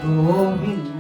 गोविंद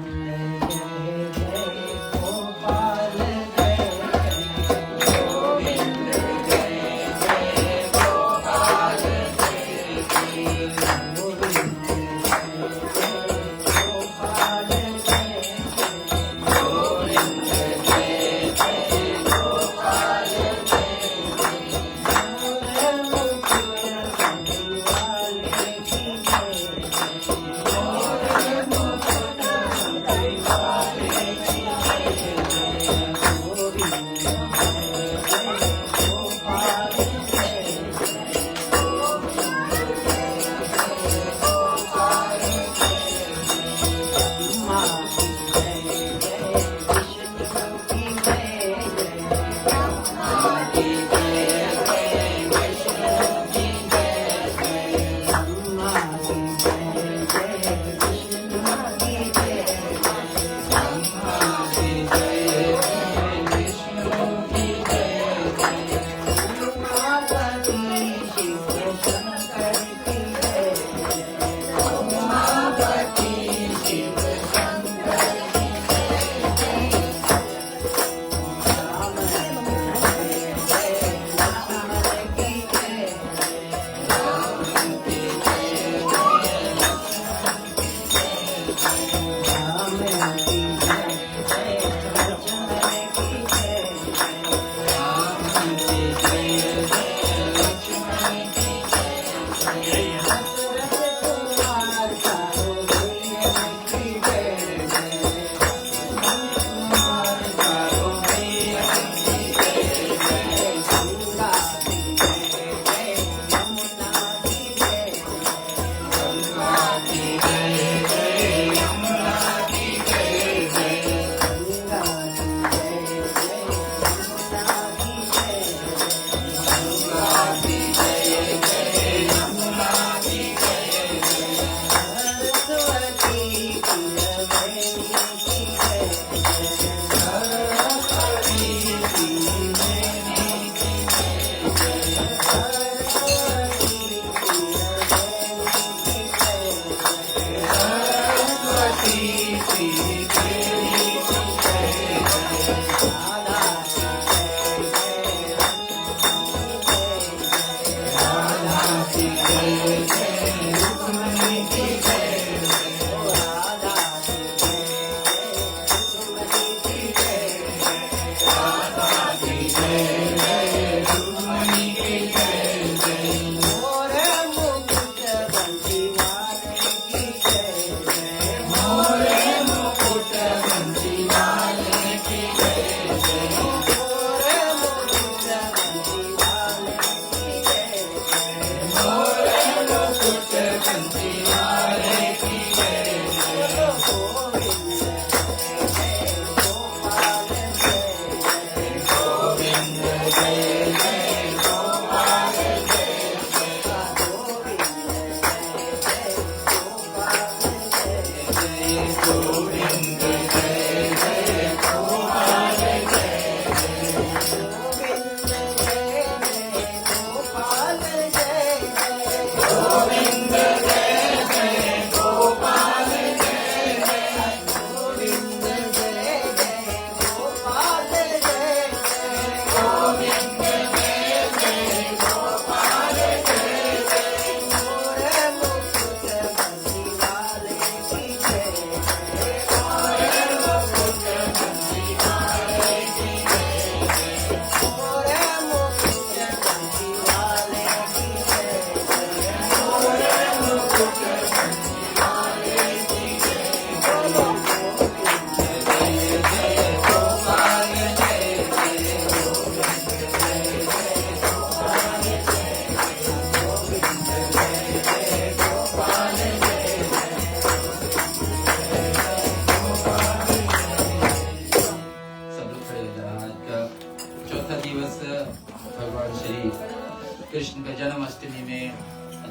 कृष्ण का जन्माष्टमी में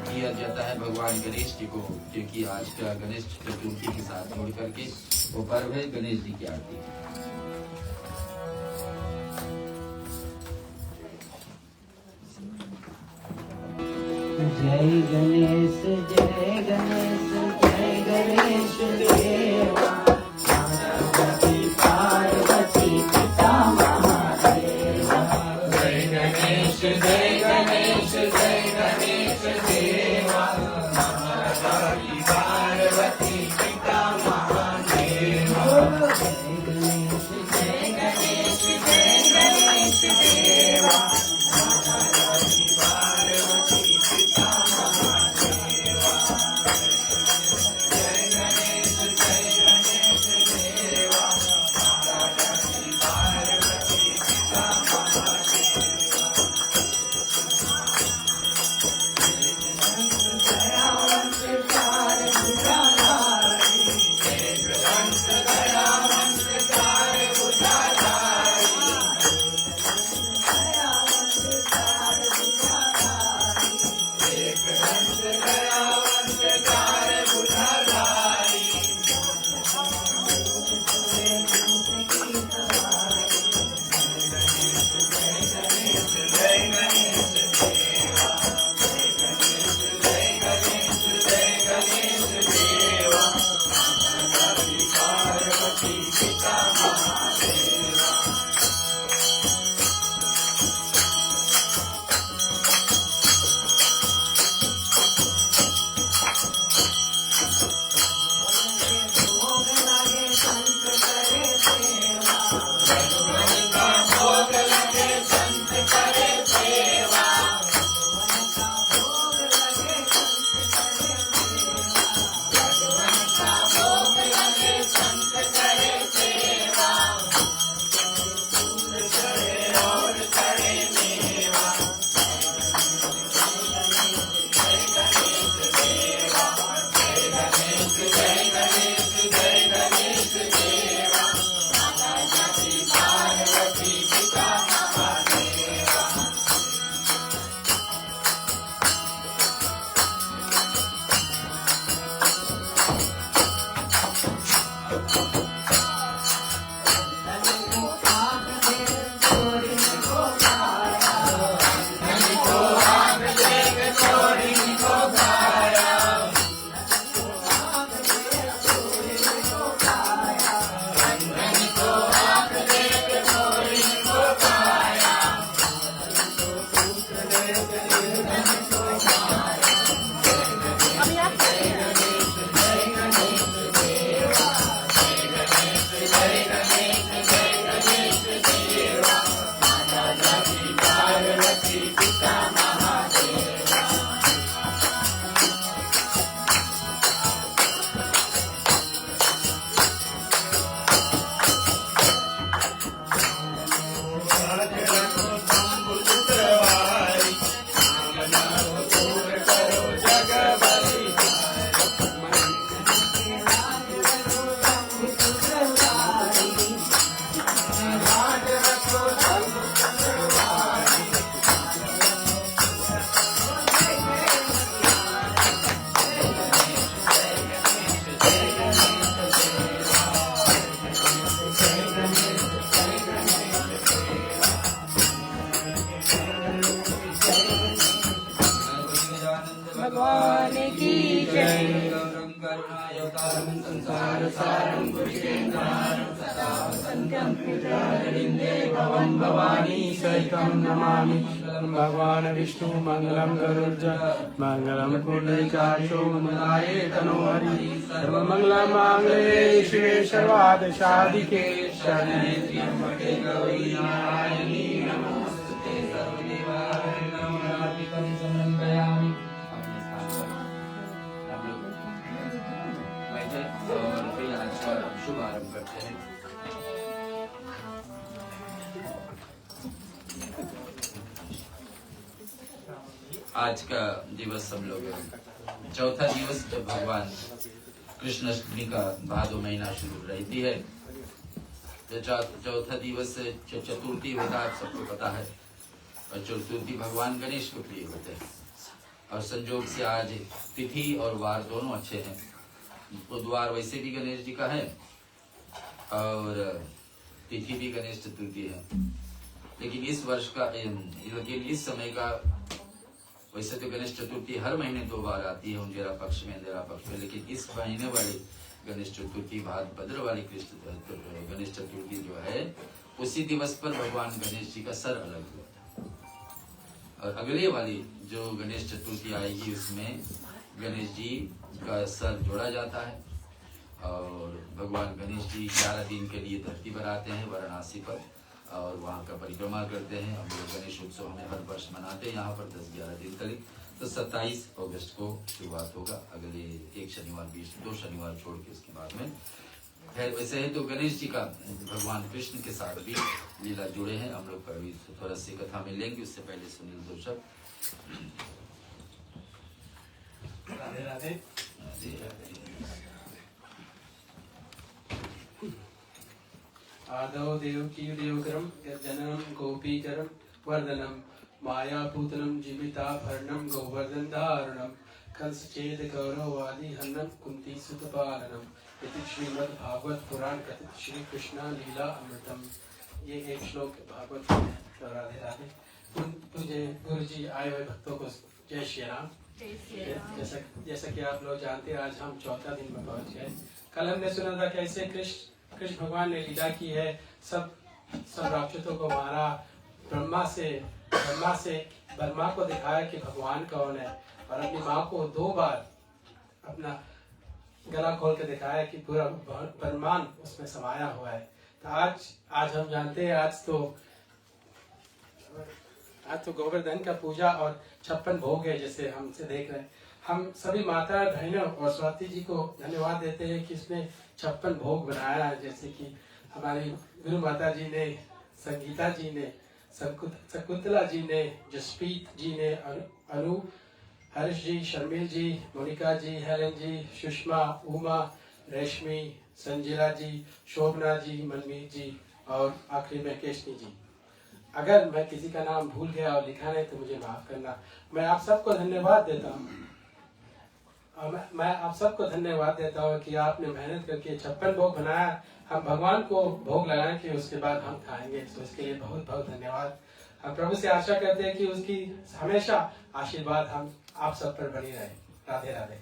किया जाता है भगवान गणेश जी को, क्योंकि आज का गणेश चतुर्थी के साथ जोड़ करके वो पर्व है गणेश जी की आरती। जय गणेश जय गणेश जय गणेश देवा पार्वती पार्वती पिता महादेवा जय गणेश देवा पार्वती पार्वती पिता महादेवा जय गणेश देवा पार्वती पार्वती पिता महादेवा जय गणेश देवा पार्वती पार्वती पिता महादेवा दयावंत चार भुजाधारी एक दंत दयावंत चार भुजाधारी दयावंत चार भुजाधारी एक दंत दयावंत चार भुजाधारी जय गणेश देवा देवा पार्वती पार्वती पिता महादेवा भोग लगे संत करे सेवा भगवान का भोग लगे संत करे सेवा भगवान का भोग लगे संत करे सेवा भगवान का भोग लगे संत करे सेवा फूल चढ़े और चढ़े मेवा जय गणेश देवा जय गणेश देवा पार्वती पार्वती पिता महादेवा धन को आग दे चोरी को खाया धन को आग दे चोरी को खाया आग दे चोरी को खाया धन को आग दे चोरी को खाया पुत्र दे धन को खाया जय गणेश देवा जय गणेश देवा पार्वती पार्वती पिता महादेवा भगवान की जय संसार सारं भुजगेन्द्रहारं सदा वसन्तं हृदयारविन्दे भवं भवानी सहितं नमामि भगवान् विष्णु मंगलम गरुड़ मंगलम कुंडलिकाक्षो मंगलाये तनोहरि सर्वमंगल मांगल्ये शिवे सर्वार्थ साधिके शरण्ये त्र्यंबके गौरी नारायणी नमोस्तुते सर्वदेवाय नमोऽर्पितं समर्पयामि। अपने स्थान पर हम लोग बैठे और फिर आज का शुभारंभ करते हैं। आज का दिवस हम लोग चौथा दिवस जब भगवान कृष्ण अष्टमी का भादो महीना शुरू रहती है तो चौथा दिवस चतुर्थी होता है, सबको पता है। और चतुर्थी भगवान गणेश को प्रिय होते हैं और संजोग से आज तिथि और वार दोनों अच्छे हैं। बुधवार वैसे भी गणेश जी का है और तिथि भी गणेश चतुर्थी है, लेकिन इस वर्ष का लेकिन इस समय का वैसे तो गणेश चतुर्थी हर महीने 2 बार आती है, उंडेरा पक्ष में अंधेरा पक्ष में, लेकिन इस महीने वाली गणेश चतुर्थी भाद्रपद वाली कृष्ण गणेश चतुर्थी जो है उसी दिवस पर भगवान गणेश जी का सर अलग हुआ था। और अगले वाली जो गणेश चतुर्थी आएगी उसमें गणेश जी का सर जोड़ा जाता है और भगवान गणेश जी 11 दिन के लिए धरती पर आते हैं वाराणसी पर और वहाँ का परिक्रमा करते हैं। हम लोग गणेश उत्सव हमें हर वर्ष मनाते हैं यहाँ पर 10-11 दिन तक। तो 27 अगस्त को शुरुआत होगा, अगले एक शनिवार 2 शनिवार छोड़ के उसके बाद में। खैर वैसे है तो गणेश जी का भगवान कृष्ण के साथ भी लीला जुड़े हैं। हम लोग अभी थोड़ा सी कथा में लेंगे, उससे पहले सुनील दो शब्द। राधे राधे। आदौ देवकी देवकरम यज्जननम गोपीकरम वर्धनम मायापूतनम जीविताभरणम गोवर्धन धारणम कंसचेद गौरवादि हन्नम कुंती सुतपालनम इति श्रीमद् भागवत पुराण कथित श्री कृष्ण लीला अमृतम। ये एक श्लोक भागवत में है। तो राधे राधे। तुझे गुरु जी आए हुए भक्तों को जय श्री राम। जैसा कि आप लोग जानते हैं आज हम 4था दिन में पहुंच गए। कल हमने सुना था कैसे कृष्ण भगवान ने लीला की है, सब राक्षसों को मारा, ब्रह्मा से ब्रह्मा को दिखाया कि भगवान कौन है और अपनी माँ को 2 बार अपना गला खोल के दिखाया कि पूरा ब्रह्मांड उसमें समाया हुआ है। तो आज हम जानते हैं आज तो गोवर्धन का पूजा और 56 भोग है जैसे हमसे देख रहे हैं। हम सभी माता बहनों और स्वाति जी को धन्यवाद देते हैं कि इसने 56 भोग बनाया है। जैसे कि हमारी गुरु माता जी ने, संगीता जी ने, शकुंतला जी ने, जसप्रीत जी ने, अनु, हर्ष जी, शर्मिल जी, मोनिका जी, हेलन जी, सुषमा, उमा, रेशमी, संजिला जी, शोभना जी, मनमीत जी और आखिरी में केशनी जी। अगर मैं किसी का नाम भूल गया और लिखा नहीं तो मुझे माफ करना। मैं आप सबको धन्यवाद देता हूँ। मैं आप सबको धन्यवाद देता हूँ कि आपने मेहनत करके 56 भोग बनाया। हम भगवान को भोग लगाएंगे उसके बाद हम खाएंगे, तो इसके लिए बहुत बहुत धन्यवाद। हम प्रभु से आशा करते हैं कि उसकी हमेशा आशीर्वाद हम आप सब पर बनी रहे। राधे राधे।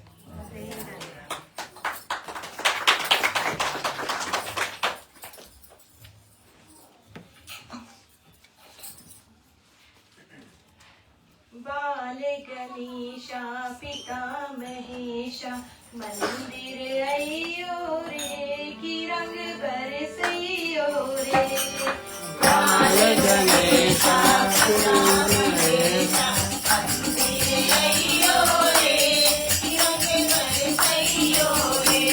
बाल गणेशा पिता महेशा मंदिर अयो रे की रंग बरसइयो रे। बाल गणेशा पिता महेशा मंदिर अयो रे की रंग बरसइयो रे।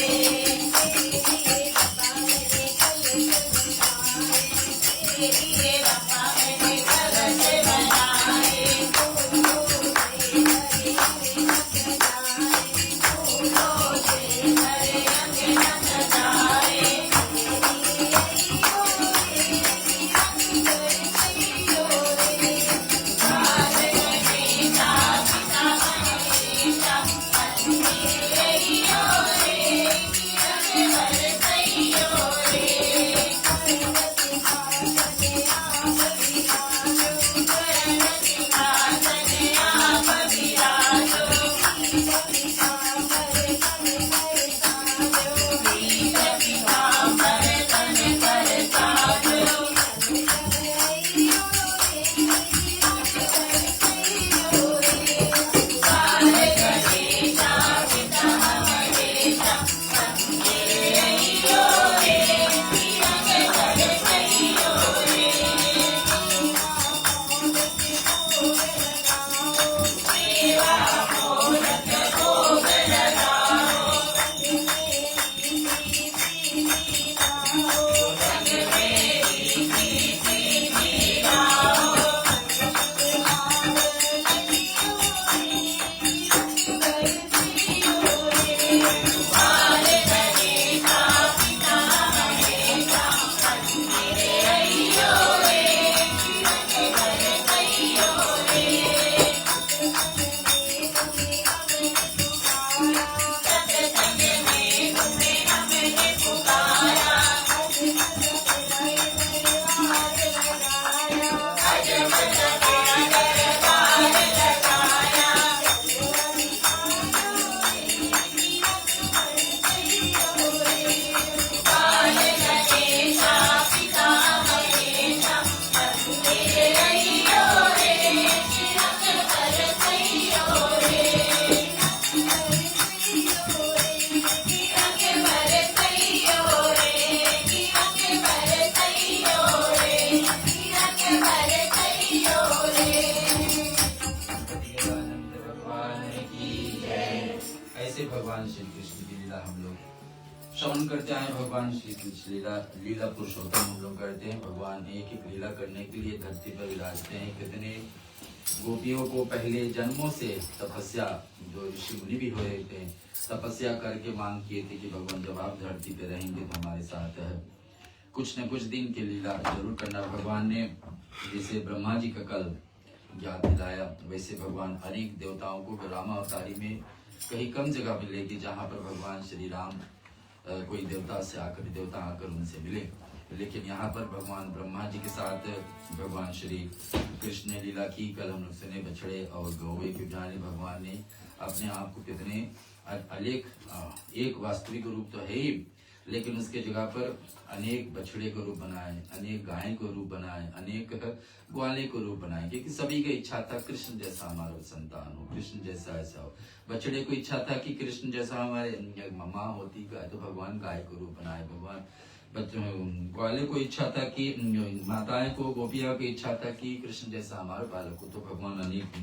भगवान श्री कृष्ण की लीला हम लोग श्रवण करते आए। भगवान श्री कृष्ण लीला पुरुषोत्तम हम लोग करते हैं। भगवान एक एक लीला करने के लिए धरती पर विराजते हैं। कितने गोपियों को पहले जन्मों से तपस्या, जो ऋषि मुनि भी हुए थे, तपस्या करके मांग किए थे कि भगवान जब आप धरती पे रहेंगे तो हमारे साथ कुछ न कुछ दिन की लीला जरूर करना। भगवान ने जैसे ब्रह्मा जी का कल ज्ञात दिलाया, वैसे भगवान अनेक देवताओं को रामावतारी में कहीं कम जगह मिलेगी जहाँ पर भगवान श्री राम कोई देवता आकर उनसे मिले, लेकिन यहाँ पर भगवान ब्रह्मा जी के साथ भगवान श्री कृष्ण ने लीला की। कल हम लोग सुने बछड़े और गौवे के जाने भगवान ने अपने आप को कितने अनेक, एक वास्तविक रूप तो है ही, लेकिन उसके जगह पर अनेक बछड़े को रूप बनाए, अनेक गाय को रूप बनाए, अनेक ग्वाले को रूप बनाए, क्योंकि सभी की इच्छा था कृष्ण जैसा हमारा संतान हो, कृष्ण जैसा ऐसा हो। बछड़े को इच्छा था कि कृष्ण जैसा हमारे मम्मा होती गाय, तो भगवान गाय को रूप बनाए। भगवान ग्वाले को इच्छा था कि माताएं को, गोपिया की इच्छा था कि कृष्ण जैसा हमारे बालक हो, तो भगवान अनेक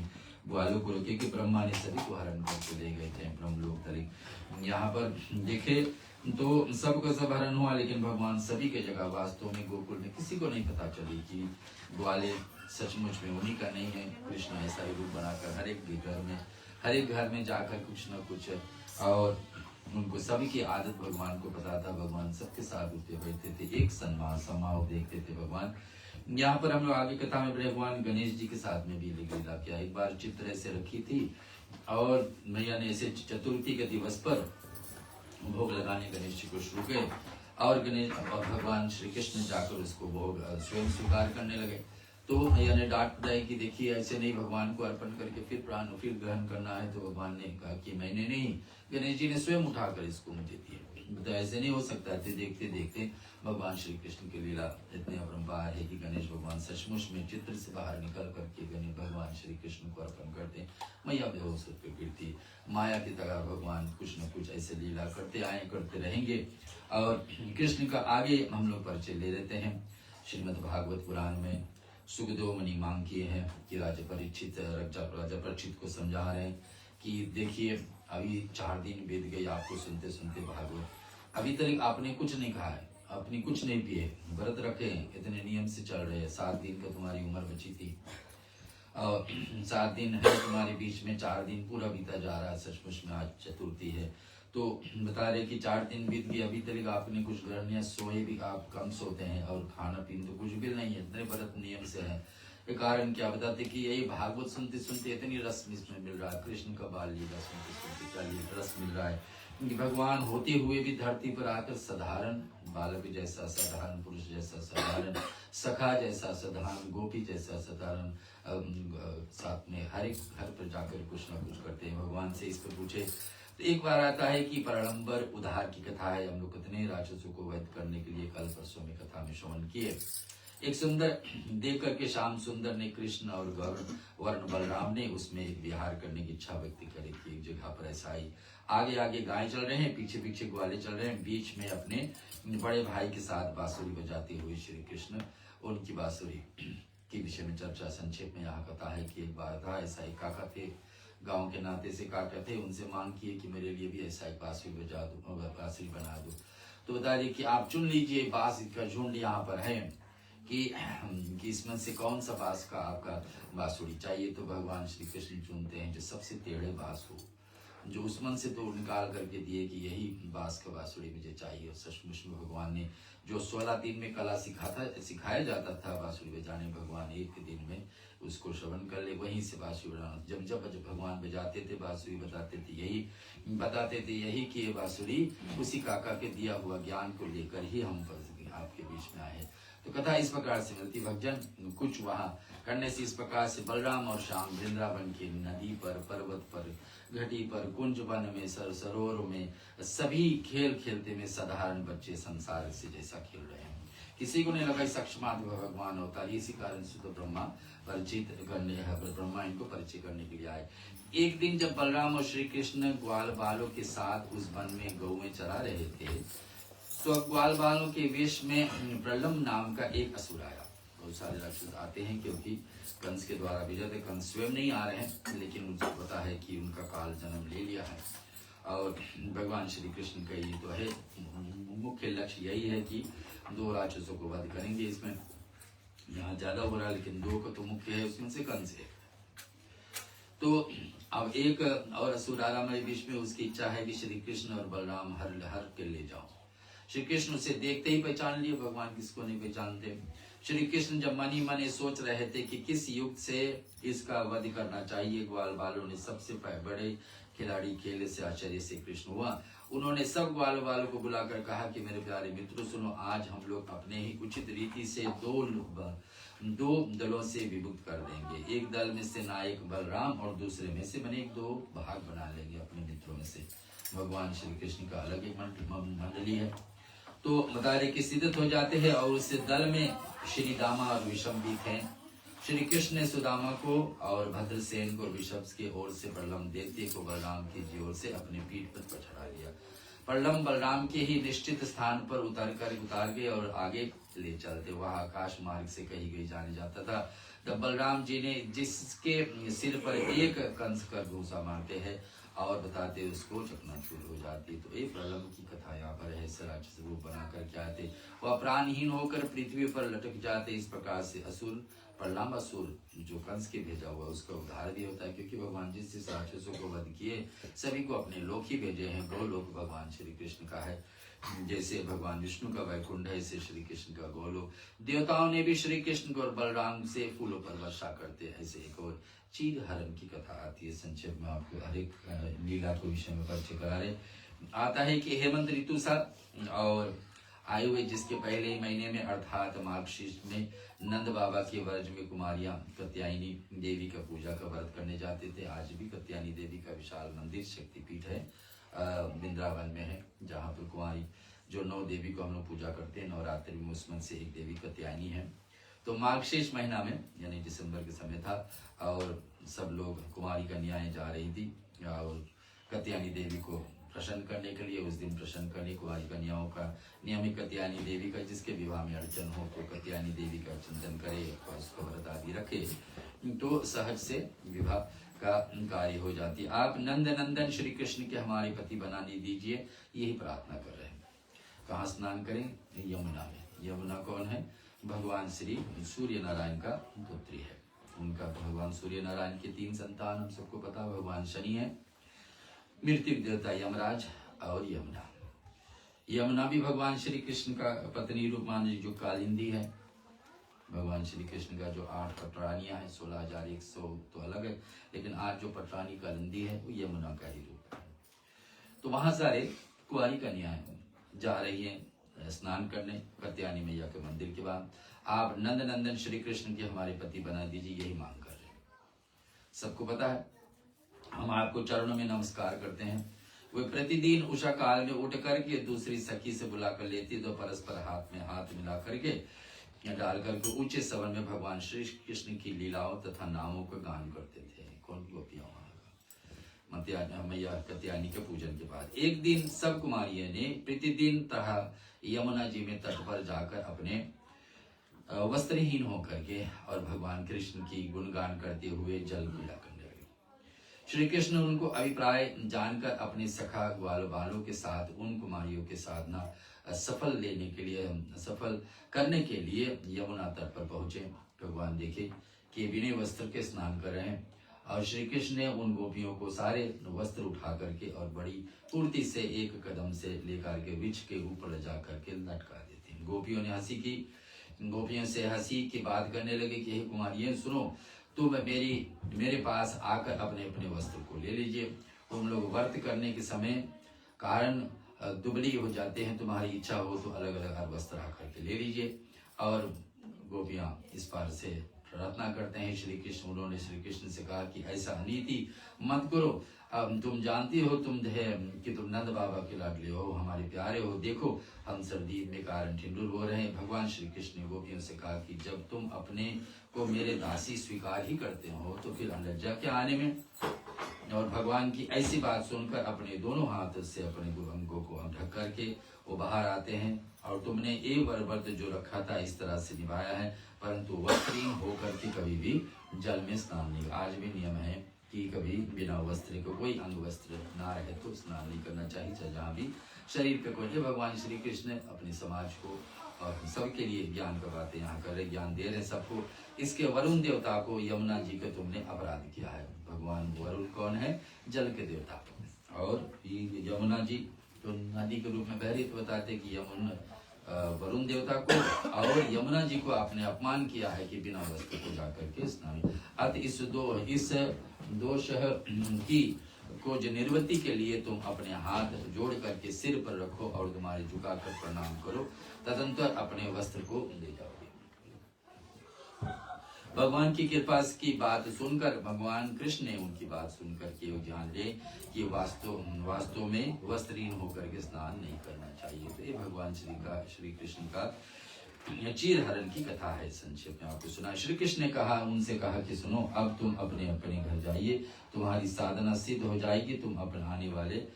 ग्वालों को रोके कि ब्रह्मा ने सभी को हरण करके ले गए थे ब्रह्मलोक तक। यहाँ पर देखे तो सबका सब हरण हुआ, लेकिन भगवान सभी के जगह वास्तव में गोकुल में किसी को नहीं पता चली कि ग्वाले सचमुच में उन्हीं का नहीं है। कृष्ण ऐसा ही रूप बनाकर हर एक घर में जाकर कुछ न कुछ, और उनको सभी की आदत भगवान को पता था। भगवान सबके साथ उठते बैठते थे, एक समाव देखते थे भगवान। यहाँ पर हम लोग आगे कथा में भगवान गणेश जी के साथ में भी लीला किया। एक बार चित्र ऐसे रखी थी और मैया ने ऐसे चतुर्थी के दिवस पर भोग लगाने गणेश जी को शुरू गए, और भगवान श्री कृष्ण जाकर उसको भोग स्वयं स्वीकार करने लगे। तो मैया ने डांट बताई कि देखिए ऐसे नहीं भगवान को अर्पण करके फिर प्राण फिर ग्रहण करना है। तो भगवान ने कहा कि मैंने नहीं, गणेश जी ने स्वयं उठाकर इसको मुझे दिया। तो ऐसे नहीं हो सकता थे। देखते देखते भगवान श्री कृष्ण की लीला इतने अपरंपार है कि गणेश भगवान सचमुच में चित्र से बाहर निकल करके गणेश भगवान श्री कृष्ण को अर्पण करते। मैया बेहोश होकर गिरती। माया की तरह भगवान कुछ न कुछ ऐसे लीला करते आए, करते रहेंगे। और कृष्ण का आगे हम लोग परिचय ले लेते हैं। श्रीमद् भागवत पुराण में सुखदेव मुनि मांग किए हैं कि राजा परीक्षित को समझा रहे हैं कि देखिए अभी 4 दिन बीत गए आपको सुनते सुनते भागवत, अभी तक आपने कुछ नहीं खाया, अपनी कुछ नहीं पिए, व्रत रखे, इतने नियम से चल रहे हैं। 7 दिन का तुम्हारी उम्र बची थी और 7 दिन है तुम्हारे बीच में, 4 दिन पूरा बीता जा रहा है। सचमुच में आज चतुर्थी है, तो बता रहे कि 4 दिन बीत गए, अभी तक आपने कुछ ग्रहण या सोए भी, आप कम सोते हैं और खाना पीना तो कुछ भी नहीं है, इतने व्रत नियम से है। ये कारण क्या बताते कि यही भागवत सुनते सुनते इतनी रस इसमें मिल रहा है, कृष्ण का बाल लीला सुनते सुनते रस मिल रहा है कि भगवान होते हुए भी धरती पर आकर साधारण बालक जैसा, साधारण पुरुष जैसा, साधारण सखा जैसा, साधारण गोपी जैसा, साधारण साथ में हर घर पर जाकर कुछ ना कुछ करते हैं। भगवान से इस पर पूछे तो एक बार आता है कि प्रलंबर उद्धार की कथा है। हम लोग कितने राक्षसों को वध करने के लिए कल परसों में कथा में श्रवण किए। एक सुंदर देख करके श्याम सुंदर ने कृष्ण और वर्ण बलराम ने उसमें विहार करने की इच्छा व्यक्त करी कि एक जगह पर ऐसा ही आगे आगे गाय चल रहे हैं, पीछे पीछे ग्वाले चल रहे हैं, बीच में अपने बड़े भाई के साथ बांसुरी बजाते हुए श्री कृष्ण उनकी बांसुरी के विषय में चर्चा संक्षेप में यहाँ कथा है कि एक बार था ऐसा एक काका थे, गांव के नाते से काका थे, उनसे मांग किए कि मेरे लिए भी ऐसा एक बांसुरी बजा दो, बांसुरी बना दो। तो बता दिए कि आप चुन लीजिए, बांस का झुंड यहाँ पर है कि इसमें से कौन सा बांस का आपका बांसुरी चाहिए। तो भगवान श्री कृष्ण चुनते हैं जो सबसे टेढ़े बांस हो, जो उसमन से तो निकाल करके दिए कि यही बांस का बांसुरी मुझे चाहिए। सचमुच में भगवान ने जो 16 दिन में कला सिखाया जाता था बांसुरी बजाने, भगवान एक दिन में उसको श्रवण कर ले, वहीं से बांसुरी बजाना। जब भगवान बजाते थे बांसुरी बताते थे यही कि ये बांसुरी उसी काका के दिया हुआ ज्ञान को लेकर ही हम आपके बीच में आए। तो कथा इस प्रकार से मिलती। भक्तजन कुछ वहाँ करने से इस प्रकार से बलराम और श्याम वृंदावन की नदी पर, पर्वत पर, घटी पर, कुंज वन में, सरोवर में सभी खेल खेलते में साधारण बच्चे संसार से जैसा खेल रहे हैं। किसी को नहीं लगा सक्षमात भगवान होता है। इसी कारण से तो ब्रह्मा इनको परिचय करने के लिए आए। एक दिन जब बलराम और श्री कृष्ण ग्वाल बालों के साथ उस वन में गौ में चरा रहे थे, तो ग्वाल बालों के वेश में प्रलम्ब नाम का एक असुर आया। बहुत सारे राक्षस आते हैं क्योंकि कंस के द्वारा भेजा थे। कंस स्वयं नहीं आ रहे हैं, लेकिन उनको पता है कि उनका काल जन्म ले लिया है। और भगवान श्री कृष्ण का ये तो है मुख्य लक्ष्य, यही है कि 2 राक्षसों को वध करेंगे। इसमें यहाँ ज्यादा हो रहा है, लेकिन 2 को तो मुख्य है, उसमें से कंस है। तो अब एक और असुर आ रहा है बीच में, उसकी इच्छा है कि श्री कृष्ण और बलराम हर के ले जाओ। श्री कृष्ण उसे देखते ही पहचान लिए, भगवान किसको नहीं पहचानते। श्री कृष्ण जब मन ही मन सोच रहे थे कि किस युक्त से इसका वध करना चाहिए, ग्वाल बालों ने सबसे बड़े खिलाड़ी खेल से आश्चर्य से कृष्ण हुआ। उन्होंने सब ग्वाल बालों को बुलाकर कहा कि मेरे प्यारे मित्रों सुनो, आज हम लोग अपने ही उचित रीति से दो दलों से विभक्त कर देंगे। एक दल में से नायक बलराम और दूसरे में से बने 2 भाग बना लेंगे अपने मित्रों में से। भगवान श्री कृष्ण का अलग एक मंडली है, तो बता रहे कि सिद्ध हो जाते हैं। और उस दल में श्री दामा और विषम भी थे। श्री कृष्ण ने सुदामा को और भद्रसेन को ऋषभ की ओर से प्रलम्ब दैत्य को बलराम की ओर से अपने पीठ पर चढ़ा लिया। प्रलम्ब बलराम के ही निश्चित स्थान पर उतार गए और आगे ले चलते। वह आकाश मार्ग से कहीं गई जाने जाता था। तब बलराम जी ने जिसके सिर पर एक कंस कर घूसा मारते हैं और बताते उसको चकनाचूर हो जाती। तो एक प्रलम्ब की कथा यहाँ पर है। राक्षस रूप बनाकर क्या थे, वह प्राणहीन होकर पृथ्वी पर लटक जाते। इस प्रकार से असुर प्रलम्ब असुर जो कंस के भेजा हुआ उसका उद्धार भी होता है, क्योंकि भगवान जी जिस राक्षसों को वध किए सभी को अपने लोक ही भेजे हैं। 2 लोक भगवान श्री कृष्ण का है, जैसे भगवान विष्णु का वैकुंठ है, ऐसे श्री कृष्ण का गोलोक। देवताओं ने भी श्री कृष्ण को और बलराम से फूलों पर वर्षा करते हैं। ऐसे एक और चीर हरण की कथा आती है। संक्षेप में आपको हर एक लीला के विषय में परिचय करा रहे। आता है कि हेमंत ऋतु सा और आए हुए जिसके पहले ही महीने में अर्थात मार्गशीर्ष में नंद बाबा के वर्ज में कुमारियां कात्यायनी देवी का पूजा का व्रत करने जाते थे। आज भी कात्यायनी देवी का विशाल मंदिर शक्तिपीठ है, वृंदावन में है, जहाँ पर कुमारी जो 9 देवी को हम लोग पूजा करते हैं। नवरात्रि में उसमें से एक देवी कात्यायनी है। तो मार्गशीर्ष महीना में यानी दिसंबर के समय था और सब लोग कुमारी कन्याएं जा रही थी और कात्यायनी देवी को प्रसन्न करने के लिए। उस दिन प्रसन्न करने कुमारी कन्याओं का नियमित कात्यायनी देवी का जिसके विवाह में अड़चन हो तो कात्यायनी देवी का चिंतन करे और उसको व्रत आदि रखे तो सहज से विवाह का कार्य हो जाती है। आप नंद नंदन श्री कृष्ण के हमारे पति बनाने दीजिए, यही प्रार्थना कर रहे हैं। कहाँ स्नान करें? यमुना में। यमुना कौन है? भगवान श्री सूर्य नारायण का पुत्री है। उनका भगवान सूर्य नारायण के 3 संतान हम सबको पता। भगवान शनि है, मृत्यु देवता यमराज और यमुना। यमुना भी भगवान श्री कृष्ण का पत्नी रूप मान जो कालिंदी है। भगवान श्री कृष्ण का जो 8 पटरानियां हैं, 16,100 तो अलग है, लेकिन आज जो पटरानी कालिंदी है वो यमुना का ही रूप है। तो वहां सारे कुंवारी कन्याएं जा रही हैं स्नान करने कात्यायनी मैया के मंदिर के बाद। आप नंद नंदन श्री कृष्ण के हमारे पति बना दीजिए, यही मांग कर रहे हैं। सबको पता है, हम आपको चरणों में नमस्कार करते हैं। वे प्रतिदिन उषा काल में उठ करके दूसरी सखी से बुलाकर लेती, तो परस्पर हाथ में हाथ मिला करके डाल करके ऊंचे सवन में भगवान श्री कृष्ण की लीलाओं तथा नामों का गान करते थे। कौन गोपियां मैया कात्यायनी के पूजन के बाद एक दिन सब कुमारियों ने प्रतिदिन तरह यमुना जी में तट पर जाकर अपने वस्त्रहीन होकर के और भगवान कृष्ण की गुणगान करते हुए जल पीड़ा करने लगे। श्री कृष्ण उनको अभिप्राय जानकर अपने सखा ग्वाल बालों के साथ उन कुमारियों के साधना सफल करने के लिए यमुना तट पर पहुंचे। भगवान देखे कि बिना वस्त्र के स्नान कर रहे हैं और श्री कृष्ण ने उन गोपियों को सारे वस्त्र उठा करके और बड़ी पूर्ति से एक कदम से लेकर के वृक्ष के ऊपर ले जा करके लटका देते। गोपियों ने हंसी की, गोपियों से हंसी की बात करने लगे कि हे कुमारियां सुनो, तुम मेरे पास आकर अपने अपने वस्त्र को ले लीजिए। तुम लोग व्रत करने के समय कारण दुबली हो जाते हैं, तुम्हारी इच्छा हो तो अलग अलग वस्त्र आकर के ले लीजिए। और गोपियां इस पार से प्रार्थना करते हैं श्री कृष्ण। उन्होंने श्री कृष्ण से कहा कि ऐसा अनीति मत करो, अब तुम जानती हो कि तुम नंद बाबा के लाडले हो, हमारे प्यारे हो। देखो हम सर्दी में कारण ठिंडुर हो रहे हैं। भगवान श्री कृष्ण ने गोपियों से कहा कि जब तुम अपने को मेरे दासी स्वीकार ही करते हो तो फिर लज्जा क्या आने में। और भगवान की ऐसी बात सुनकर अपने दोनों हाथ से अपने अंगों को ढक करके वो बाहर आते हैं। और तुमने एक व्रत जो रखा था इस तरह से निभाया है, परंतु वस्त्रहीन होकर के कभी भी जल में स्नान नहीं। आज भी नियम है कि कभी बिना वस्त्र के कोई अंग वस्त्र ना रहे तो स्नान नहीं करना चाहिए, चाहे जहाँ भी शरीर पे कोई। भगवान श्री कृष्ण अपने समाज को और सबके लिए ज्ञान का बातें यहाँ कर रहे, ज्ञान दे रहे सबको। इसके वरुण देवता को, यमुना जी का तुमने अपराध किया है। भगवान वरुण कौन है? जल के देवता। और यमुना जी तो नदी के रूप में बह रही, तो बताते कि वरुण देवता को और यमुना जी को आपने अपमान किया है कि बिना वस्त्र को जाकर के स्नान। अत इस दोष की को निवृत्ति के लिए तुम अपने हाथ जोड़ करके सिर पर रखो और तुम्हारे झुकाकर प्रणाम करो, तदंतर अपने वस्त्र को ले जाओगे। भगवान की कृपा की बात सुनकर भगवान कृष्ण ने उनकी बात सुनकर के वो जान ले कि वास्तव में वस्त्रहीन होकर के स्नान नहीं करना चाहिए। तो ये भगवान श्री कृष्ण का चीर हरण की कथा है। संक्षेप में आपको सुना। श्री कृष्ण ने कहा, उनसे कहा कि सुनो, अब तुम अपने अपने घर जाइए, तुम्हारी साधना सिद्ध हो जाएगी। तुम अपने आने वाले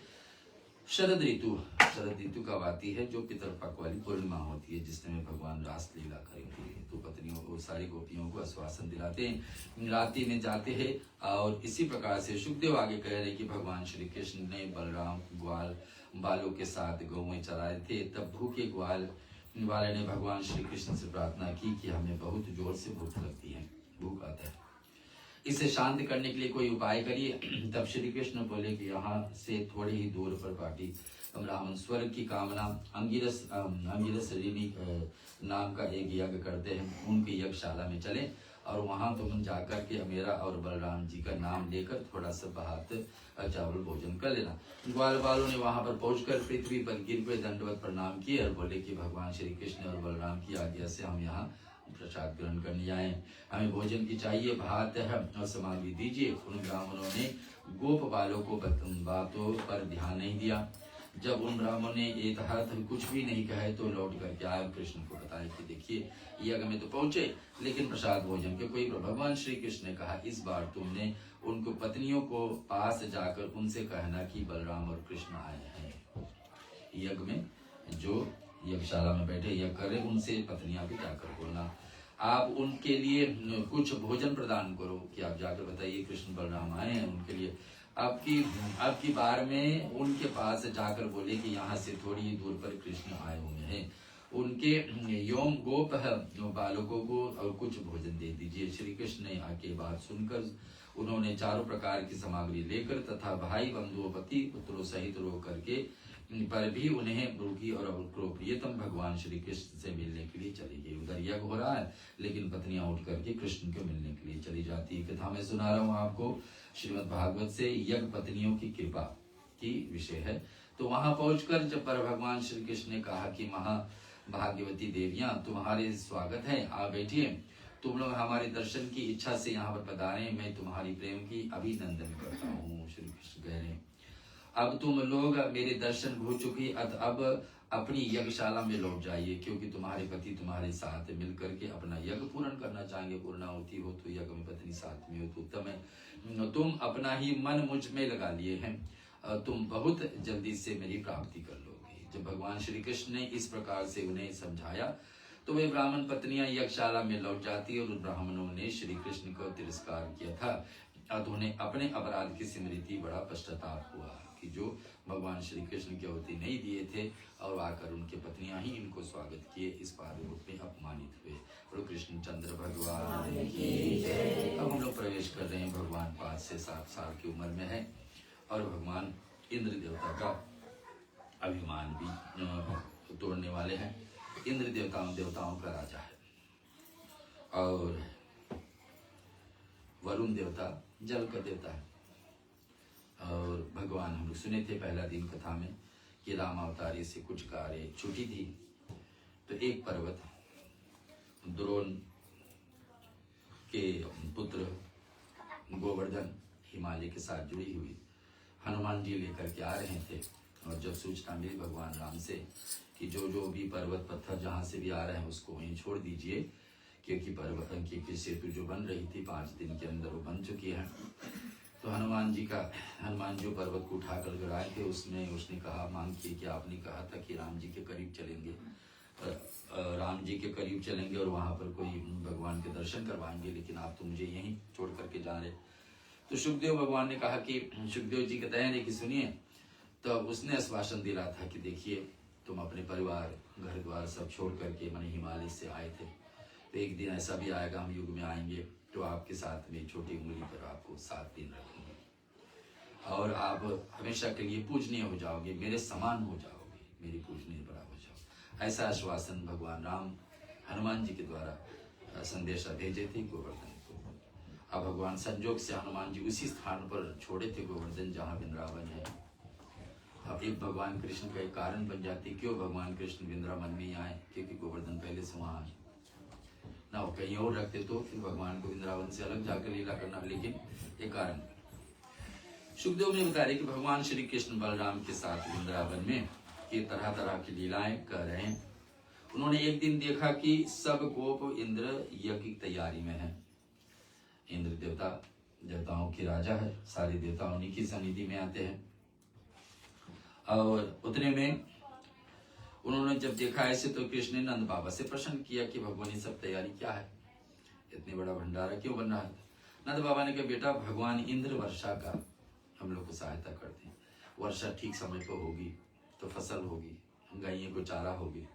शरद ऋतु कब आती है? जो पितरपक्ष वाली पूर्णिमा होती है, जिसमें भगवान रास लीला करेंगे। तो पत्नियों को, सारी गोपियों को आश्वासन दिलाते हैं, रात्रि में जाते हैं। और इसी प्रकार से सुखदेव आगे कह रहे कि भगवान श्री कृष्ण ने बलराम ग्वाल बालों के साथ गौएं चराए थे। तब भूखे ग्वाल वाले ने भगवान श्री कृष्ण से प्रार्थना की कि हमें बहुत जोर से भूख लगती है, भूख आता है, इसे शांत करने के लिए कोई उपाय करिए। तब श्री कृष्ण बोले कि यहाँ से थोड़े ही दूर पर पाटी ब्राह्मण स्वर्ग की कामना अंगिरस ऋणी नाम का एक यज्ञ करते हैं, उनके यज्ञशाला में चले और वहां तुम जाकर के मेरा और बलराम जी का नाम लेकर थोड़ा सा भात चावल भोजन कर लेना। ग्वाल बालों ने वहां पर पहुंचकर पृथ्वी पर गिर पे दंडवत प्रणाम किए और बोले कि भगवान श्री कृष्ण और बलराम की आज्ञा से हम यहाँ प्रसाद ग्रहण करने आए, हमें भोजन की चाहिए, भात है और सामग्री दीजिए। उन ब्राह्मणों ने गोप बालों को बातों पर ध्यान नहीं दिया। जब उन ब्राह्मणों ने एक हाथ कुछ भी नहीं कहे तो लौट करके आए, कृष्ण को बताया कि देखिए यज्ञ में तो पहुंचे लेकिन प्रसाद भोजन के कोई। भगवान श्री कृष्ण ने कहा, इस बार तुमने उनको पत्नियों को पास जाकर उनसे कहना कि बलराम और कृष्ण आए हैं यज्ञ में, जो यज्ञशाला में बैठे यज्ञ कर रहे, उनसे पत्नियां भी जाकर बोलना। आप उनके लिए कुछ भोजन प्रदान करो कि आप जाकर बताइए कृष्ण बलराम आए हैं उनके लिए। आपकी बार में उनके पास जाकर बोले कि यहाँ से थोड़ी ही दूर पर कृष्ण आए हुए हैं, उनके योम गोप बालकों को और कुछ भोजन दे दीजिए। श्री कृष्ण ने आके बात सुनकर उन्होंने चारों प्रकार की सामग्री लेकर तथा भाई बंधुओं पति पुत्रों सहित रो करके पर भी उन्हें भूखी और प्रियतम भगवान श्री कृष्ण से मिलने के लिए चली गई। उधर यज्ञ हो रहा है लेकिन पत्नियां उठ करके कृष्ण को मिलने के लिए चली जाती है। कथा मैं सुना रहा हूँ आपको श्रीमद् भागवत से, यज्ञ पत्नियों की कृपा की विषय है। तो वहां पहुंचकर जब पर भगवान श्री कृष्ण ने कहा कि महाभाग्यवती देवियां तुम्हारे स्वागत है, आ बैठिए, तुम लोग हमारे दर्शन की इच्छा से यहाँ पर पधारे, मैं तुम्हारी प्रेम की अभिनंदन करता हूँ। श्री कृष्ण कह रहे अब तुम लोग मेरे दर्शन हो चुकी, अब अपनी यज्ञशाला में लौट जाइए, क्योंकि तुम्हारे पति तुम्हारे साथ मिलकर के अपना यज्ञ पूर्ण करना चाहेंगे। पूर्णाहुति हो तो यज्ञ में पत्नी साथ में हो तो उत्तम है। तुम अपना ही मन मुझ में लगा लिए हैं, तुम बहुत जल्दी से मेरी प्राप्ति कर लोगे। जब भगवान श्री कृष्ण ने इस प्रकार से उन्हें समझाया तो वे ब्राह्मण पत्नियां यज्ञशाला में लौट जाती और उन ब्राह्मणों ने श्री कृष्ण को तिरस्कार किया था। अब उन्हें अपने अपराध की स्मृति बड़ा पश्चाताप हुआ कि जो भगवान श्री कृष्ण की अवधि नहीं दिए थे और आकर उनके पत्नियां ही इनको स्वागत किए, इस पाद रूप में अपमानित हुए। और कृष्ण चंद्र भगवान की जय। अब हम लोग प्रवेश कर रहे हैं, भगवान 5 से 7 साल की उम्र में है और भगवान इंद्र देवता का अभिमान भी तोड़ने वाले हैं। इंद्र देवताओं का राजा है और वरुण देवता जल का देवता है। और भगवान हम लोग सुने थे पहला दिन कथा में कि राम अवतारी से कुछ कार्य छुट्टी थी तो एक पर्वत द्रोण के पुत्र गोवर्धन हिमालय के साथ जुड़ी हुई हनुमान जी लेकर के आ रहे थे। और जब सूचना मिली भगवान राम से कि जो भी पर्वत पत्थर जहाँ से भी आ रहे हैं उसको वहीं छोड़ दीजिए, क्योंकि पर्वत की सेतु जो बन रही थी 5 दिन के अंदर वो बन चुकी है। तो हनुमान जो पर्वत को उठा कर गिराए थे उसमें उसने कहा, मांग की कि आपने कहा था कि राम जी के करीब चलेंगे, राम जी के करीब चलेंगे और वहां पर कोई भगवान के दर्शन करवाएंगे, लेकिन आप तो मुझे यहीं छोड़ करके जा रहे। तो सुखदेव भगवान ने कहा कि सुखदेव जी कहते हैं कि सुनिए, तो उसने आश्वासन दिला था कि देखिए तुम अपने परिवार घर द्वार सब छोड़ करके मैंने हिमालय से आए थे, तो एक दिन ऐसा भी आएगा हम युग में आएंगे तो आपके साथ में छोटी उंगली पर आपको 7 दिन रखेंगे और आप हमेशा के लिए पूजनीय हो जाओगे, मेरे समान हो जाओगे, मेरी पूजनीय बड़ा हो जाओ। ऐसा आश्वासन भगवान राम हनुमान जी के द्वारा संदेशा भेजे थे गोवर्धन को। अब भगवान संजोग से हनुमान जी उसी स्थान पर छोड़े थे गोवर्धन जहाँ वृंदावन है। अब एक भगवान कृष्ण का एक कारण बन जाती, क्यों भगवान कृष्ण वृंदावन में आए, क्योंकि गोवर्धन पहले से वहाँ आए ना, वो कहीं और रखते तो फिर भगवान को वृंदावन से अलग जाकर लीला करना, लेकिन एक कारण। सुखदेव ने बताया कि भगवान श्री कृष्ण बलराम के साथ वृंदावन में ये तरह तरह की लीलाएं कर रहे हैं। उन्होंने एक दिन देखा कि सब गोप इंद्र यज्ञ की तैयारी में है। इंद्र देवता देवताओं के राजा है, सारे देवता उन्हीं की सन्निधि में आते हैं। और उतने में उन्होंने जब देखा ऐसे तो कृष्ण ने नंद बाबा से प्रश्न किया कि भगवान ये सब तैयारी क्या है, इतने बड़ा भंडारा क्यों बन रहा है। नंद बाबा ने कहा बेटा भगवान इंद्र वर्षा का हम लोग को सहायता करते हैं, वर्षा ठीक समय पर होगी तो फसल होगी, गायों को चारा होगी,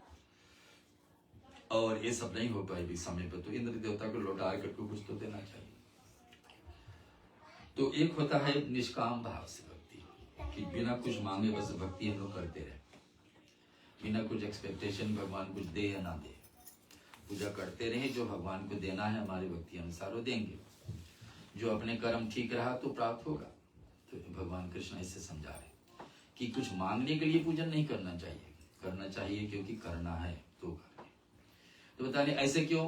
और ये सब नहीं हो पाएगी समय पर तो इंद्र देवता को लौटा करके कुछ तो देना चाहिए। तो एक होता है निष्काम भाव से भक्ति, कि बिना कुछ मांगे बस भक्ति हम लोग करते रहे, बिना कुछ एक्सपेक्टेशन भगवान कुछ दे या ना दे, पूजा करते रहे। जो भगवान को देना है हमारी भक्ति अनुसार वो देंगे, जो अपने कर्म ठीक रहा तो प्राप्त होगा। तो भगवान कृष्ण ऐसे समझा रहे कि कुछ मांगने के लिए पूजन नहीं करना चाहिए, करना चाहिए क्योंकि करना है तो करें। तो बताने ऐसे क्यों,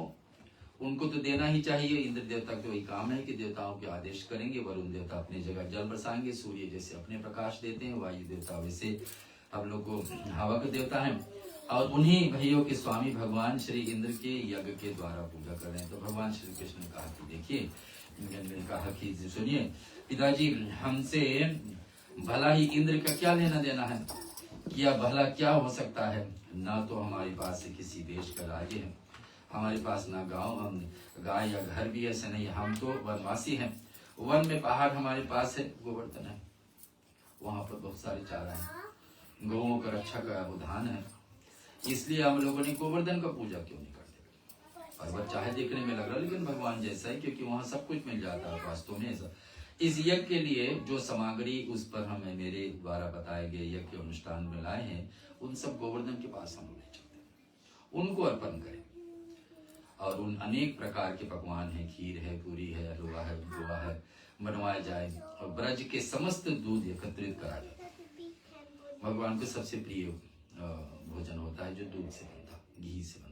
उनको तो देना ही चाहिए। इंद्र देवता का वही काम है कि देवताओं के आदेश करेंगे, वरुण देवता अपनी जगह जल बरसाएंगे, सूर्य जैसे अपने प्रकाश देते हैं, वायु देवता वैसे हम लोग को हवा के देवता है, और उन्हीं भैयों के स्वामी भगवान श्री इंद्र के यज्ञ के द्वारा पूजा कर रहे हैं। तो भगवान श्री कृष्ण ने कहा कि देखिए, ने कहा कि सुनिए पिताजी, हमसे भला ही इंद्र का क्या लेना देना है, क्या भला क्या हो सकता है, ना तो हमारे पास से किसी देश का राज्य है, हमारे पास ना गांव गाय या घर भी ऐसे नहीं, हम तो वनवासी हैं, वन में पहाड़ हमारे पास है, गोवर्धन है, वहां पर बहुत सारे चारा है, गौओं का रक्षा का उद्यान है, इसलिए हम लोगों ने गोवर्धन का पूजा क्यों नहीं करते। पर्वत चाहे देखने में लग रहा लेकिन भगवान जैसा है, क्योंकि वहां सब कुछ मिल जाता है वास्तव में। ऐसा इस यज्ञ के लिए जो सामग्री उस पर हमें मेरे द्वारा बताए गए यज्ञ के अनुष्ठान में लाए हैं, उन सब गोवर्धन के पास हम ले चलते, उनको अर्पण करें। और उन अनेक प्रकार के पकवान हैं, खीर है, पूरी है, हलवा है, गोवा है, बनवाया जाए, और ब्रज के समस्त दूध एकत्रित करा जाए। भगवान को सबसे प्रिय भोजन होता है जो दूध से बनता, घी से बनता।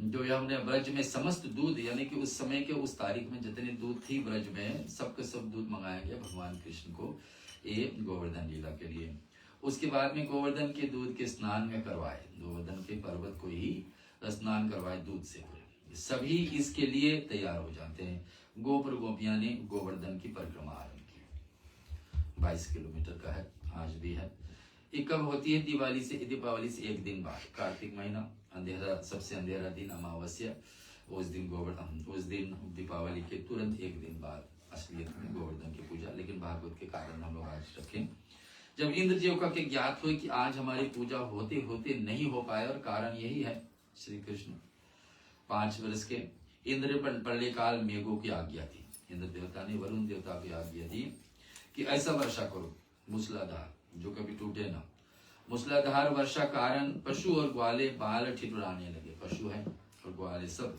जो हमने ब्रज में समस्त दूध, यानी कि उस समय के उस तारीख में जितने दूध थी ब्रज में, सबके सब दूध मंगाया गया भगवान कृष्ण को ये गोवर्धन लीला के लिए। उसके बाद में गोवर्धन के दूध के स्नान में करवाए, गोवर्धन के पर्वत को ही स्नान करवाए दूध से पूरे। सभी इसके लिए तैयार हो जाते हैं। गोपर गोपियां ने गोवर्धन की परिक्रमा आरंभ की, 22 किलोमीटर का है, आज भी है। ये कब होती है? दीपावली से एक दिन बाद, कार्तिक महीना, अंधेरा, सबसे अंधेरा दिन अमावस्या, उस दिन दीपावली के तुरंत एक दिन बाद असलियत में गोवर्धन की पूजा। लेकिन भागवत के कारण हम लोग आज रखें, जब इंद्र जी का के ज्ञात हुए कि आज हमारी पूजा होते होते नहीं हो पाए, और कारण यही है श्री कृष्ण 5 वर्ष के इंद्र प्रलय काल मेघों की आज्ञा थी। इंद्र देवता ने वरुण देवता की आज्ञा दी कि ऐसा वर्षा करो मूसलाधार, जो कभी टूटे ना। मूसलाधार वर्षा कारण पशु और ग्वाले बाल ठिठुराने लगे। पशु है और ग्वाले सब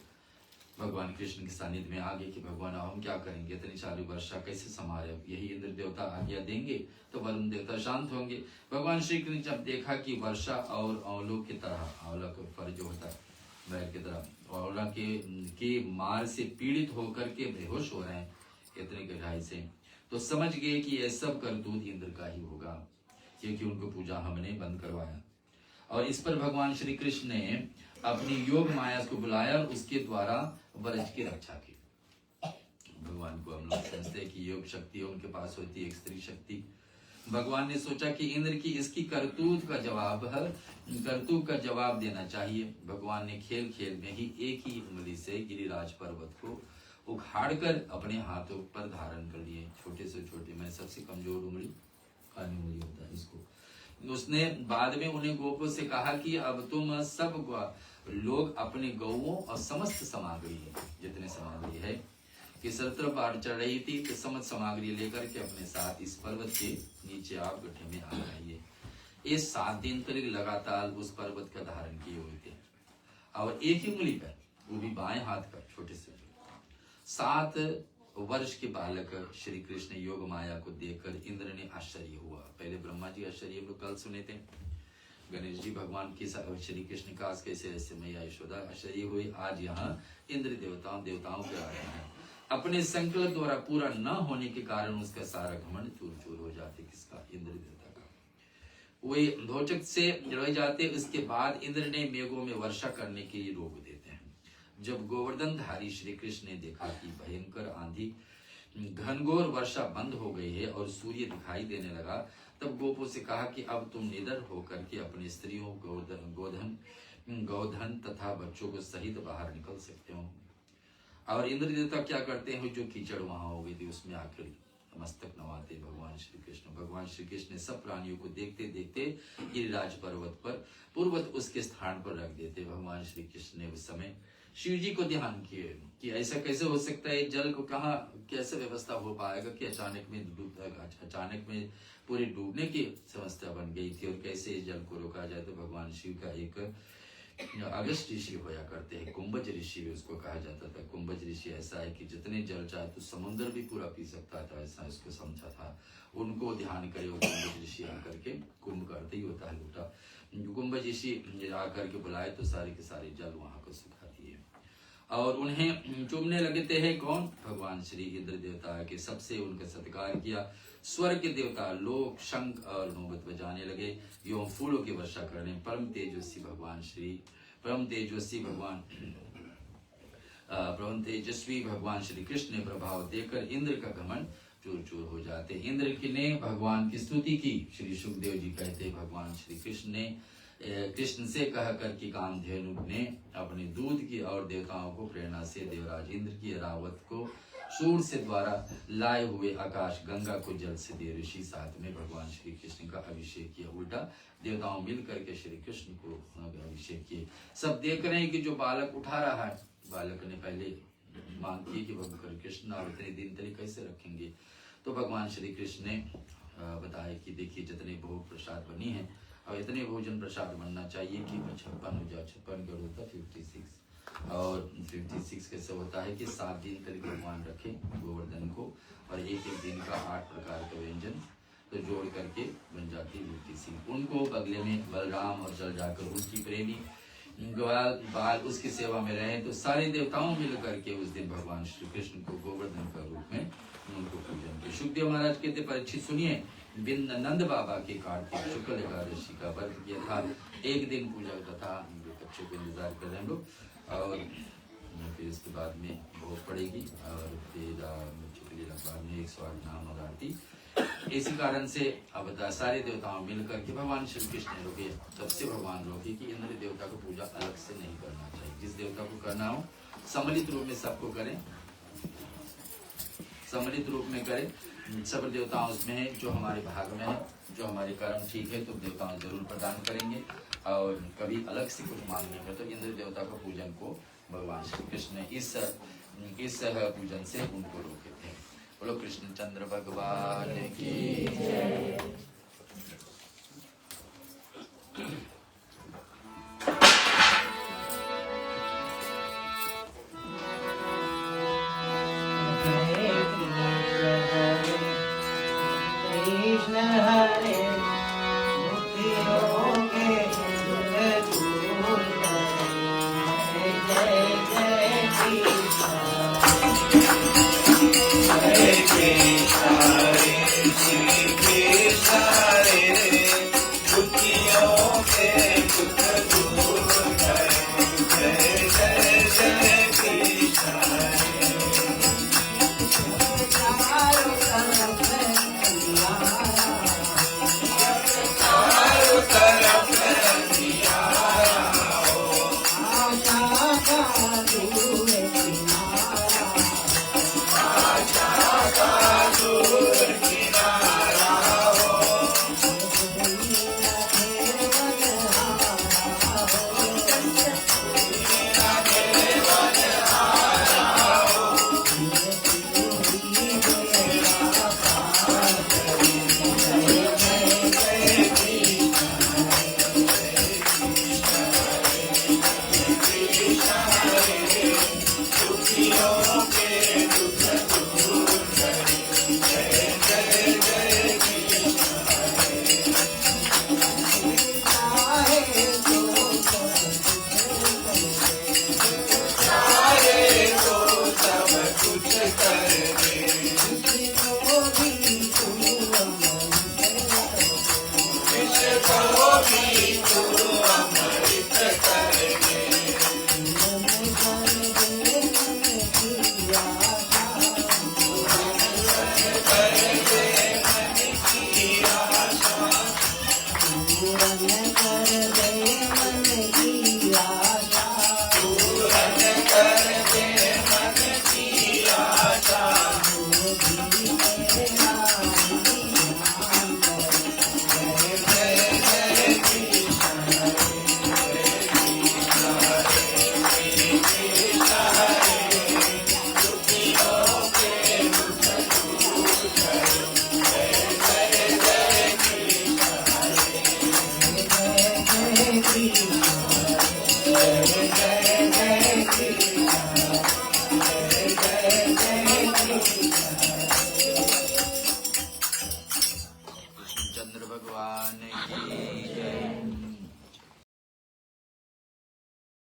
भगवान कृष्ण के सानिध्य में आ गए कि भगवान हम क्या करेंगे, इतनी सारी वर्षा कैसे संभाले। यही इंद्र देवता आज्ञा देंगे तो वरुण देवता शांत होंगे। भगवान श्री कृष्ण जब देखा कि वर्षा और औलों की तरह, औला का फर जो होता है बैल की तरह, औला के मार से पीड़ित होकर के बेहोश हो रहे हैं इतनी गहराई से, तो समझ गए कि यह सब करतूत इंद्र का ही होगा, क्योंकि उनको पूजा हमने बंद करवाया। और इस पर भगवान श्री कृष्ण ने अपनी योग माया को बुलाया और उसके द्वारा ब्रज की रक्षा की। भगवान को हम लोग समझते हैं कि योग शक्ति उनके पास होती है, एक स्त्री शक्ति। भगवान ने सोचा कि इंद्र की इसकी करतूत का जवाब देना चाहिए। भगवान ने खेल खेल में ही एक ही उंगली से गिरिराज पर्वत को उखाड़कर अपने हाथों पर धारण कर लिए, छोटे से छोटे, मैंने सबसे कमजोर उंगली कानी उंगली होता है इसको। उसने बाद में उन्हें गोपों से कहा कि अब तुम सब लोग अपने गौओं और समस्त सामग्री, जितने सामग्री है कि सत्र बाढ़ चढ़ रही थी, तो समस्त सामग्री लेकर के अपने साथ इस पर्वत के नीचे आप गड्ढे में आ जाइए। ये 7 दिन तक लगातार उस पर्वत का धारण किए हुए थे, और एक ही उंगली पर, वो भी बाएं हाथ का, छोटे से। 7 वर्ष के बालक श्री कृष्ण योग माया को देखकर इंद्र ने आश्चर्य हुआ। पहले ब्रह्मा जी आश्चर्य हम लोग कल सुने थे, गणेश जी भगवान की श्री कृष्ण का कैसे ऐसे मैया यशोदा आश्चर्य हुई। आज यहाँ इंद्र देवताओं के आ रहे हैं। अपने संकल्प द्वारा पूरा न होने के कारण उसका सारा घमंड चूर चूर हो जाते। किसका? इंद्र देवता का। वे धोचक से रह जाते। उसके बाद इंद्र ने मेघों में वर्षा करने के लिए रोक देते हैं। जब गोवर्धन धारी श्री कृष्ण ने देखा कि भयंकर आंधी घनघोर वर्षा बंद हो गई है और सूर्य दिखाई देने लगा, तब गोपों से कहा कि अब तुम निडर होकर के अपनी स्त्रियों, गौधन तथा बच्चों को सहित बाहर निकल सकते हो। और इंद्र देवता क्या करते हैं? जो कीचड़ वहां हो गई थी उसमें आखिर मस्तक नवाते भगवान श्री कृष्ण। भगवान श्री कृष्ण ने सब प्राणियों को देखते देखते गिरिराज पर्वत पर पूर्वत उसके स्थान पर रख देते। भगवान श्री कृष्ण ने उस समय शिव जी को ध्यान किए कि ऐसा कैसे हो सकता है, जल को कहाँ कैसे व्यवस्था हो पाएगा कि अचानक में पूरे डूबने की समस्या बन गई थी, और कैसे जल को रोका जाए। तो भगवान शिव का एक अगस्त ऋषि होया करते हैं, कुंभज ऋषि भी उसको कहा जाता था। कुंभज ऋषि ऐसा है कि जितने जल चाहे तो समुद्र भी पूरा पी सकता था, ऐसा इसको समझा था। उनको ध्यान करे कुंभज ऋषि आकर के, कुंभ का अर्थ ही होता है लोटा, कुंभज ऋषि आकर के बुलाए तो सारे के सारे जल वहां को सुखा दिए और उन्हें चूमने लगते हैं। कौन? भगवान श्री इंद्र देवता के। सबसे उनका सत्कार किया। स्वर्ग के देवता लोग शंख और नौबत बजाने लगे, एवं फूलों की वर्षा करने परम तेजस्वी भगवान श्री कृष्ण ने प्रभाव देकर इंद्र का घमंड चूर चूर हो जाते। इंद्र ने भगवान की स्तुति की। श्री सुखदेव जी कहते हैं भगवान श्री कृष्ण ने कृष्ण से कह कर कि कामधेनु ने अपने दूध की और देवताओं को प्रेरणा से देवराज इंद्र की रावत को सूर्य से द्वारा लाए हुए आकाश गंगा को जल से दे। ऋषि साथ में भगवान श्री कृष्ण का अभिषेक किया। उल्टा देवताओं मिल करके श्री कृष्ण को अभिषेक किए। सब देख रहे हैं कि जो बालक उठा रहा है, बालक ने पहले मांग की कि भगवान कृष्ण और इतने दिन तक कैसे रखेंगे। तो भगवान श्री कृष्ण ने बताया कि देखिए जितने भोग प्रसाद बनी है, और इतने भोजन प्रसाद बनना चाहिए कि 56 हो जाए। 56 करोड़ था 56, और 56 कैसे होता है कि 7 दिन तक भगवान रखे गोवर्धन को, और एक दिन का 8 प्रकार का व्यंजन तो जोड़ करके बन जाती 56। उनको बगले में बलराम और चल जाकर उसकी प्रेमी बाल उसकी सेवा में रहे। तो सारे देवताओं मिल करके उस दिन भगवान श्री कृष्ण को गोवर्धन का रूप में उनको पूजन किया। सुखदेव महाराज कहते परीक्षित सुनिए, बिंद नंद बाबा के कार्तिक शुक्ल एकादशी का व्रत किया था। एक दिन पूजा तथा बच्चों को इंतजार कर रहे हैं लोग, और फिर इसके बाद में भोग पड़ेगी, और फिर बाद में 108 नाम और आरती। इसी कारण से अब सारे देवताओं मिलकर के भगवान श्री कृष्ण ने रोके। सबसे भगवान रोके कि इंद्र देवता को पूजा अलग से नहीं करना चाहिए। जिस देवता को करना हो सम्मिलित रूप में सबको करें, सम्मिलित रूप में करें। सब देवता उसमें है जो हमारे भाग में है, जो हमारे कर्म ठीक है तो देवताओं जरूर प्रदान करेंगे, और कभी अलग से कुछ मांगने में तो इंद्र देवता का पूजन को भगवान श्री कृष्ण ने इस पूजन से उनको रोके थे। बोलो कृष्ण चंद्र भगवान की जय। Hare Krishna, Hare Krishna, जय जय